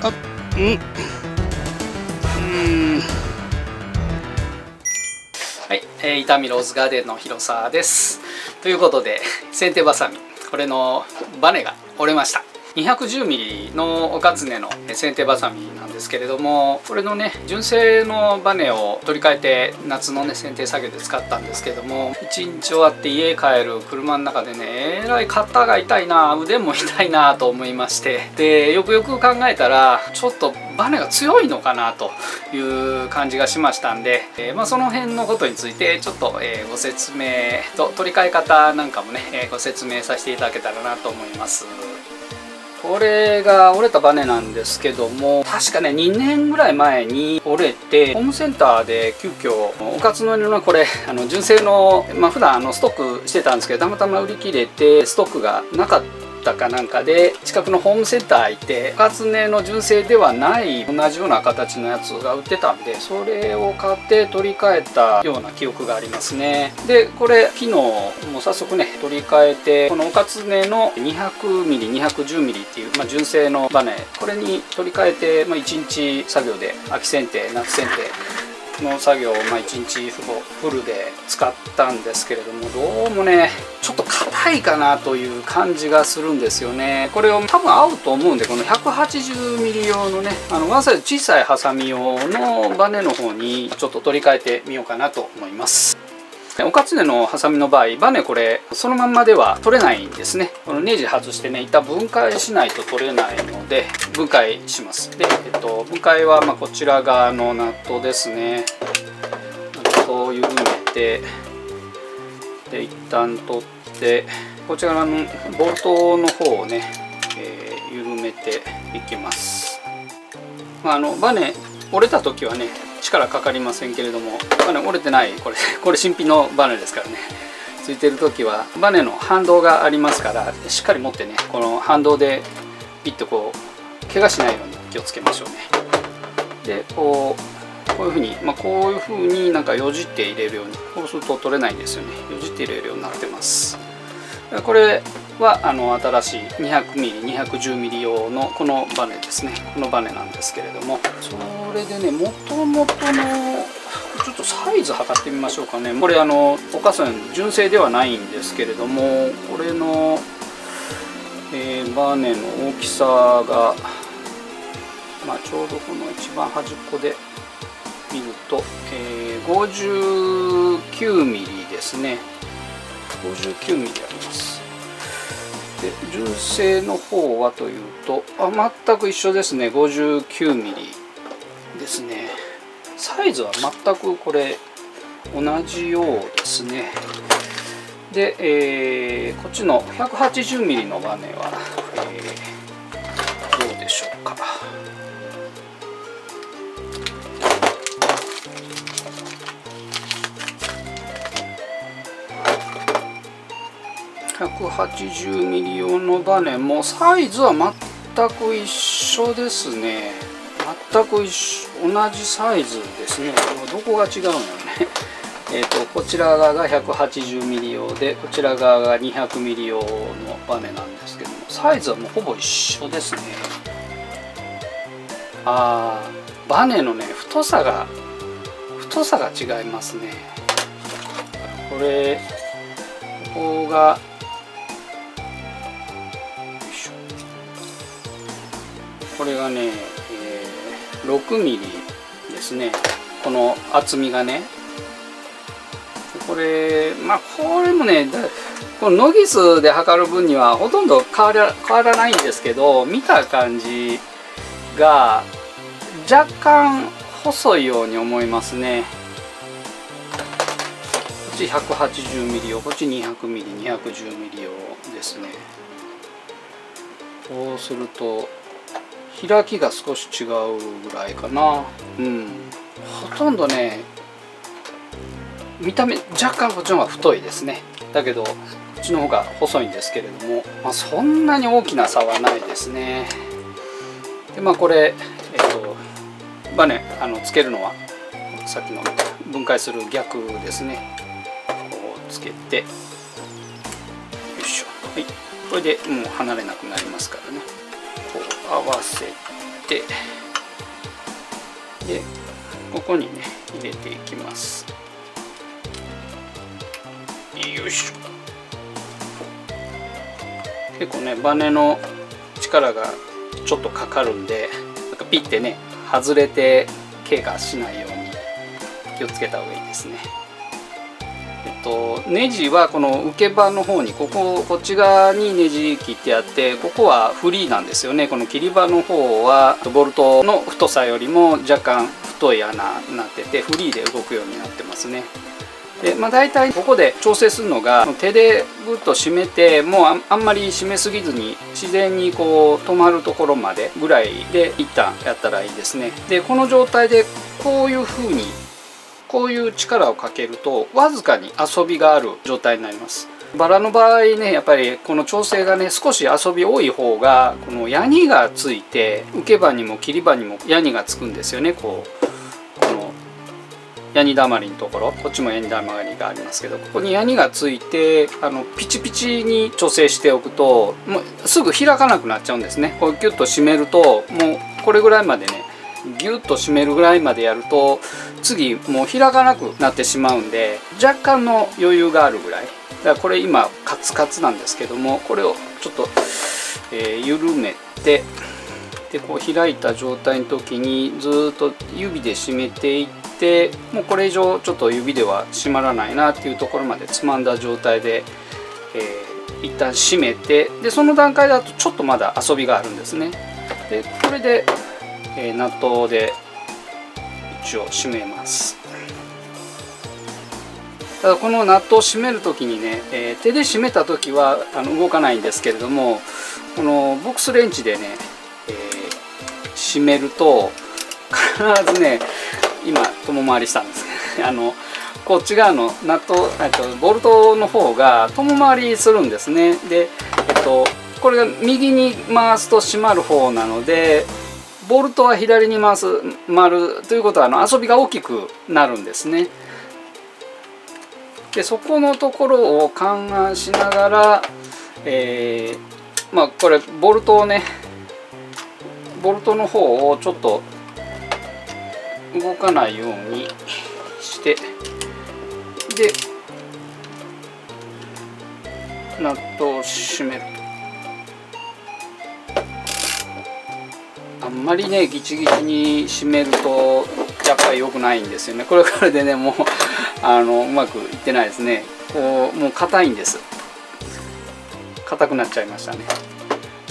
あ、うん。はい、伊丹ローズガーデンの広沢です。ということで、剪定バサミ、これのバネが折れました。210mm のおかつねの剪定バサミなんですけれども、これのね純正のバネを取り替えて夏のね剪定作業で使ったんですけども、1日終わって家帰る車の中でね、えらい肩が痛いな、腕も痛いなと思いまして、でよくよく考えたらちょっとバネが強いのかなという感じがしましたんで、その辺のことについてちょっとご説明と取り替え方なんかもねご説明させていただけたらなと思います。これが折れたバネなんですけども、確かね2年ぐらい前に折れて、ホームセンターで急遽おかつののこれ純正の、普段ストックしてたんですけど、たまたま売り切れてストックがなかったかなんかで近くのホームセンター行って、おかつねの純正ではない同じような形のやつが売ってたんで、それを買って取り替えたような記憶がありますね。でこれ昨日もう早速ね取り替えて、このおかつねの 200mm210mm っていう、純正のバネ、これに取り替えて、1日作業で秋剪定夏剪定の作業を1日フルで使ったんですけれども、どうもねちょっと硬いかなという感じがするんですよね。これを多分合うと思うんで、この 180mm 用のねわざわざ小さいハサミ用のバネの方にちょっと取り替えてみようかなと思います。おかつねのハサミの場合、バネこれそのまんまでは取れないんですね。このネジ外してね一旦分解しないと取れないので分解します。で、分解はこちら側のナットですね。ナットを緩めて、で一旦取って、こちらのボルトの方をね、緩めていきます。バネ折れた時はね力かかりませんけれども、バネ折れてない、これ新品のバネですからね、ついてる時はバネの反動がありますから、しっかり持ってねこの反動でピッとこう怪我しないように気をつけましょうね。でこういうふうに、こういうふうになんかよじって入れるように、こうすると取れないんですよね。よじって入れるようになってます。これは新しい 200mm210mm 用のこのバネですね。このバネなんですけれども、それでねもともとのちょっとサイズ測ってみましょうかね。これおかつね純正ではないんですけれども、これの、バネの大きさが、ちょうどこの一番端っこで見ると、59mm ですね。59mm あります。で純正の方はというと全く一緒ですね。59mm ですね。サイズは全くこれ同じようですね。で、こっちの 180mm のバネは、どうでしょうか。180mm 用のバネもサイズは全く一緒ですね。全く同じサイズですね。どこが違うのよね。こちら側が 180mm 用で、こちら側が 200mm 用のバネなんですけども、サイズはもうほぼ一緒ですね。バネのね太さが違いますね。ここがこれがね、6mm ですね。この厚みがね、これもねこのノギスで測る分にはほとんど変わらないんですけど、見た感じが若干細いように思いますね。こっち 180mm 用、こっち 200mm210mm 用ですね。こうすると開きが少し違うぐらいかな。ほとんどね見た目若干こっちの方が太いですね。だけどこっちの方が細いんですけれども、そんなに大きな差はないですね。でこれバネつけるのはさっきの分解する逆ですね。こうつけて、よいしょ。はい、これでもう離れなくなりますからね。こう合わせて、でここにね入れていきます。よいしょ。結構ねバネの力がちょっとかかるんで、なんかピッてね外れて怪我しないように気をつけた方がいいですね。ネジはこの受け場の方にこっち側にネジ切ってあって、ここはフリーなんですよね。この切り場の方はボルトの太さよりも若干太い穴になってて、フリーで動くようになってますね。で大体ここで調整するのが、手でグッと締めて、もうあんまり締めすぎずに自然にこう止まるところまでぐらいで一旦やったらいいですね。でこの状態でこういう風にこういう力をかけるとわずかに遊びがある状態になります。バラの場合ね、やっぱりこの調整がね少し遊び多い方が、このヤニがついて受け場にも切り場にもヤニがつくんですよね。このヤニだまりのところ、こっちもヤニだまりがありますけど、ここにヤニがついてピチピチに調整しておくと、もうすぐ開かなくなっちゃうんですね。こうギュッと締めると、もうこれぐらいまでねギュッと締めるぐらいまでやると、次もう開かなくなってしまうんで、若干の余裕があるぐらいだから、これ今カツカツなんですけども、これをちょっと、緩めて、でこう開いた状態の時にずっと指で締めていって、もうこれ以上ちょっと指では締まらないなっていうところまでつまんだ状態で、一旦締めて、でその段階だとちょっとまだ遊びがあるんですね。でこれで、ナットで一応締めます。ただこのナットを締める時にね、手で締めた時は動かないんですけれども、このボックスレンチでね、締めると必ずね、今共回りしたんですけどこっち側のナットボルトの方が共回りするんですね。で、これが右に回すと締まる方なので、ボルトは左に回るということは遊びが大きくなるんですね。でそこのところを勘案しながら、これボルトの方をちょっと動かないようにして、でナットを締めると、あんまりねギチギチに締めるとやっぱり良くないんですよね。これでねもううまくいってないですね。もう硬いんです。硬くなっちゃいましたね。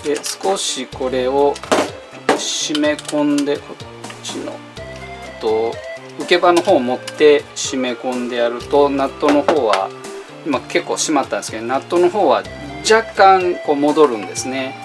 で少しこれを締め込んで、こっちの受け場の方を持って締め込んでやると、ナットの方は今結構締まったんですけど、ナットの方は若干こう戻るんですね。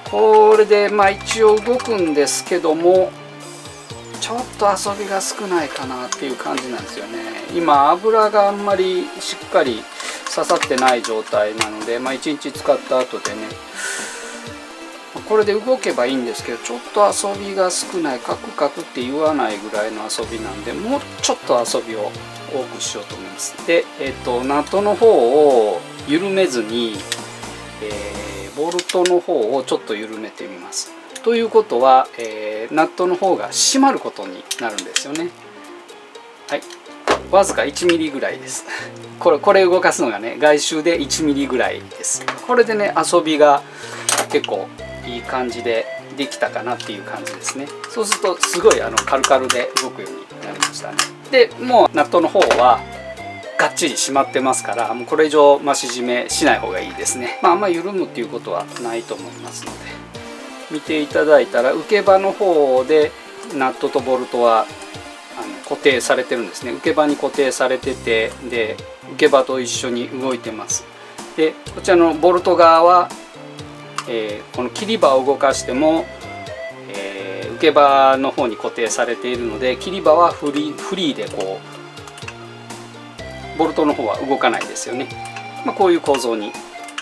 これで一応動くんですけども、ちょっと遊びが少ないかなっていう感じなんですよね。今油があんまりしっかり刺さってない状態なので、1日使った後でねこれで動けばいいんですけど、ちょっと遊びが少ない、カクカクって言わないぐらいの遊びなんで、もうちょっと遊びを多くしようと思います。で、ナットの方を緩めずに、ボルトの方をちょっと緩めてみます。ということは、ナットの方が締まることになるんですよね。はい、わずか1ミリぐらいです。これ動かすのがね、外周で1ミリぐらいです。これでね遊びが結構いい感じでできたかなっていう感じですね。そうするとすごいカルカルで動くようになりましたね。でもうナットの方はがっちり締まってますから、もうこれ以上増し締めしない方がいいですね。あんまり緩むっていうことはないと思いますので、見ていただいたら受け場の方でナットとボルトは固定されてるんですね。受け場に固定されてて、で受け場と一緒に動いてます。でこちらのボルト側は、この切り場を動かしても、受け場の方に固定されているので、切り場はフリーでこうボルトの方は動かないですよね。こういう構造に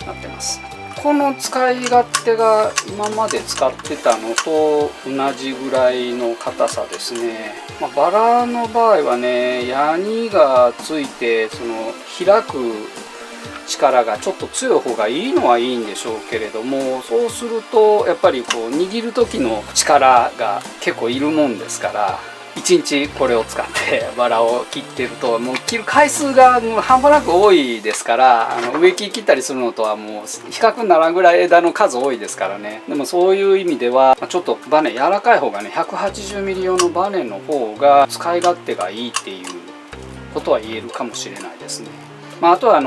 なってます。この使い勝手が今まで使ってたのと同じぐらいの硬さですね。バラの場合はね、ヤニがついて開く力がちょっと強い方がいいのはいいんでしょうけれども、そうするとやっぱりこう握る時の力が結構いるもんですから、1日これを使ってバラを切ってるともう切る回数がもう半端なく多いですから、植木切ったりするのとはもう比較にならんぐらい枝の数多いですからね。でもそういう意味ではちょっとバネ柔らかい方がね、 180mm 用のバネの方が使い勝手がいいっていうことは言えるかもしれないですね。あとは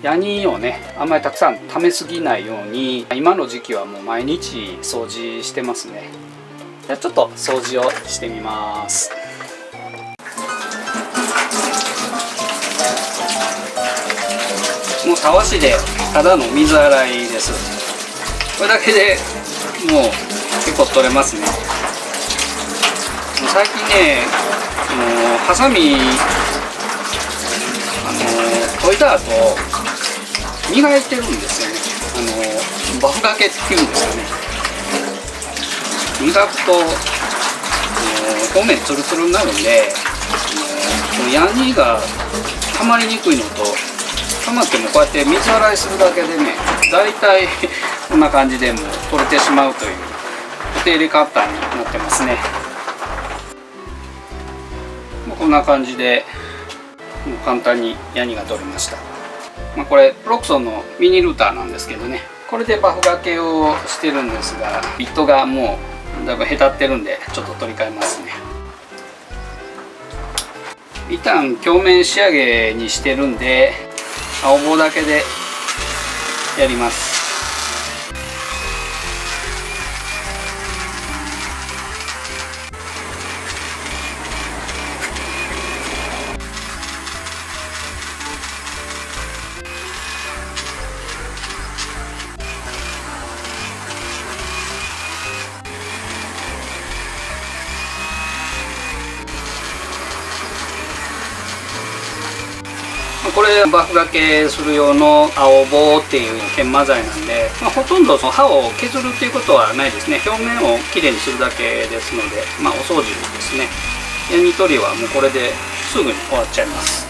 ヤニをねあんまりたくさん溜めすぎないように今の時期はもう毎日掃除してますね。じゃあちょっと掃除をしてみます。もうたわしでただの水洗いです。これだけでもう結構取れますね。最近ねハサミ研いだ後磨いてるんですよね。バフがけっていうんですかね。磨くと表面ツルツルになるんで、ヤニが溜まりにくいのと、溜まってもこうやって水洗いするだけでね、だいたいこんな感じでもう取れてしまうというお手入れカッターになってますね。こんな感じでもう簡単にヤニが取れました。これロクソンのミニルーターなんですけどね、これでバフがけをしてるんですが、ビットがもうだいぶへたってるんでちょっと取り替えますね。一旦鏡面仕上げにしてるんで青棒だけでやります。これバフがけする用の青棒っていう研磨剤なんで、ほとんどその刃を削るっていうことはないですね。表面をきれいにするだけですので、お掃除ですね。ヤニ取りはもうこれですぐに終わっちゃいます。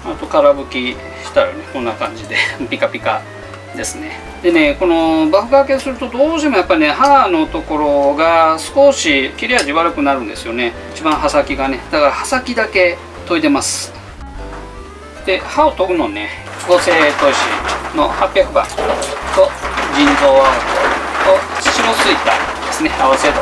あと空拭きしたらね、こんな感じでピカピカですね。でね、このバフがけするとどうしてもやっぱりね、刃のところが少し切れ味悪くなるんですよね。一番刃先がね。だから刃先だけ研いでます。で刃を研ぐのね、合成砥石の800番と人造青と白スイタですね、合わせ銅、こ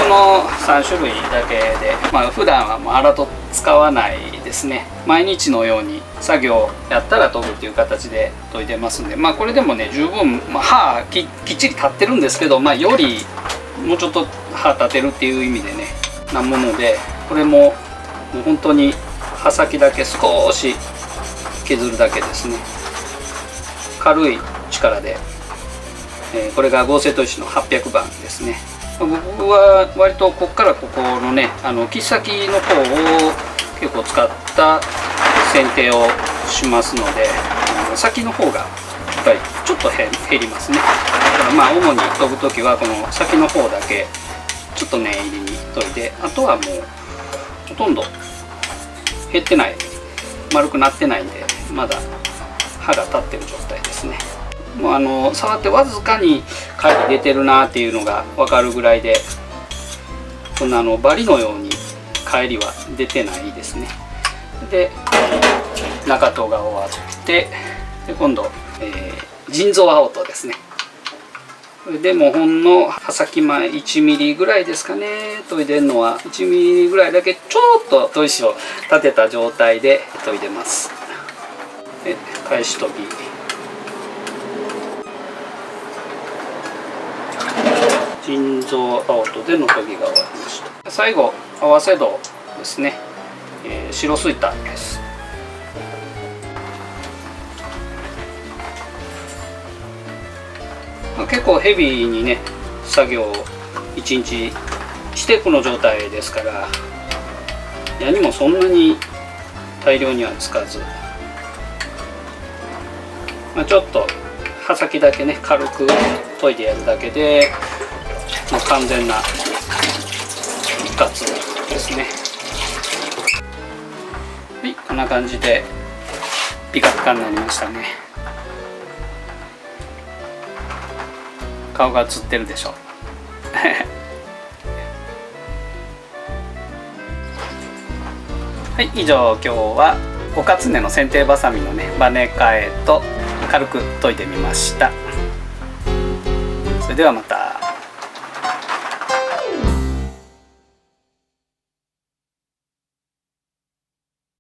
の3種類だけで、普段はもう荒と使わないですね。毎日のように作業やったら研ぐっていう形で研いでますんで、これでもね十分、刃きっちり立ってるんですけど、よりもうちょっと刃立てるっていう意味でねなもので、これももう本当に刃先だけ少し削るだけですね。軽い力で、これが合成砥石の800番ですね。僕は割とここからここのね切っ先の方を結構使った剪定をしますので、先の方がやっぱりちょっと減りますね。だから主に研ぐ時はこの先の方だけちょっと念入りに研いで、あとはもうほとんど減ってない、丸くなってないんで、まだ刃が立ってる状態ですね。もう触ってわずかに貝出てるなっていうのが分かるぐらいで、そんなバリのように帰りは出てないですね。で中戸が終わって、で今度、人造青とですね。これでもほんの刃先前1ミリぐらいですかね、研いでるのは1ミリぐらいだけちょっと砥石を立てた状態で研いでます。で返し研ぎ、人造青とでの研ぎが終わりました。最後合わせ銅ですね、白スイタです。結構ヘビーにね作業を1日してこの状態ですから、ヤニもそんなに大量にはつかず、ちょっと刃先だけね軽く研いでやるだけで、完全な一括ですね。はい、こんな感じでピカピカになりましたね。顔が映ってるでしょはい、以上今日はおかつねの剪定バサミのねバネ替えと軽く研いでみました。それではまた。